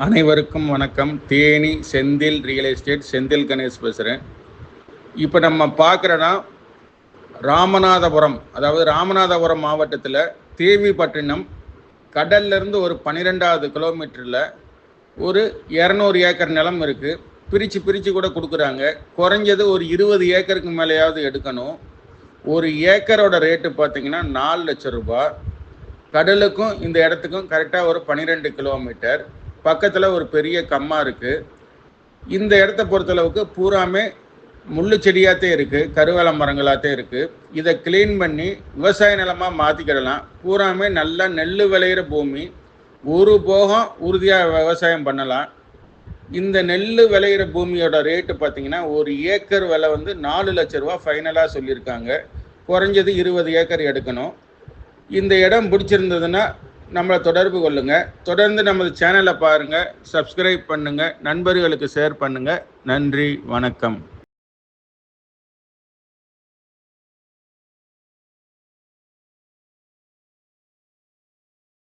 அனைவருக்கும் வணக்கம். Theni Senthil real estate Senthil Ganesh பேசுகிறேன். இப்போ நம்ம பார்க்குறோன்னா ராமநாதபுரம், அதாவது ராமநாதபுரம் மாவட்டத்தில் தேவிப்பட்டினம் கடல்லேருந்து ஒரு 12வது கிலோமீட்டரில் ஒரு 200 ஏக்கர் நிலம் இருக்குது. பிரித்து கூட கொடுக்குறாங்க. குறைஞ்சது ஒரு 20 ஏக்கருக்கு மேலேயாவது எடுக்கணும். ஒரு ஏக்கரோட ரேட்டு பார்த்திங்கன்னா 4 லட்சம் ரூபாய். கடலுக்கும் இந்த இடத்துக்கும் கரெக்டாக ஒரு 12 கிலோமீட்டர். பக்கத்தில் ஒரு பெரிய கம்மா இருக்குது. இந்த இடத்த பொறுத்தளவுக்கு பூராமே முள்ளு செடியாகத்தே இருக்குது, கருவேல மரங்களாகத்தே இருக்குது. இதை க்ளீன் பண்ணி விவசாய நிலமாக மாற்றிக்கிடலாம். பூராமே நல்லா நெல் விளையிற பூமி, ஒரு போகம் உறுதியாக விவசாயம் பண்ணலாம். இந்த நெல் விளையிற பூமியோட ரேட்டு பார்த்திங்கன்னா ஒரு ஏக்கர் விலை வந்து 4 லட்ச ரூபா ஃபைனலாக சொல்லியிருக்காங்க. குறைஞ்சது 20 ஏக்கர் எடுக்கணும். இந்த இடம் பிடிச்சிருந்ததுன்னா நம்மளை தொடர்பு கொள்ளுங்கள். தொடர்ந்து நமது சேனலை பாருங்கள், சப்ஸ்கிரைப் பண்ணுங்கள், நண்பர்களுக்கு ஷேர் பண்ணுங்கள். நன்றி, வணக்கம்.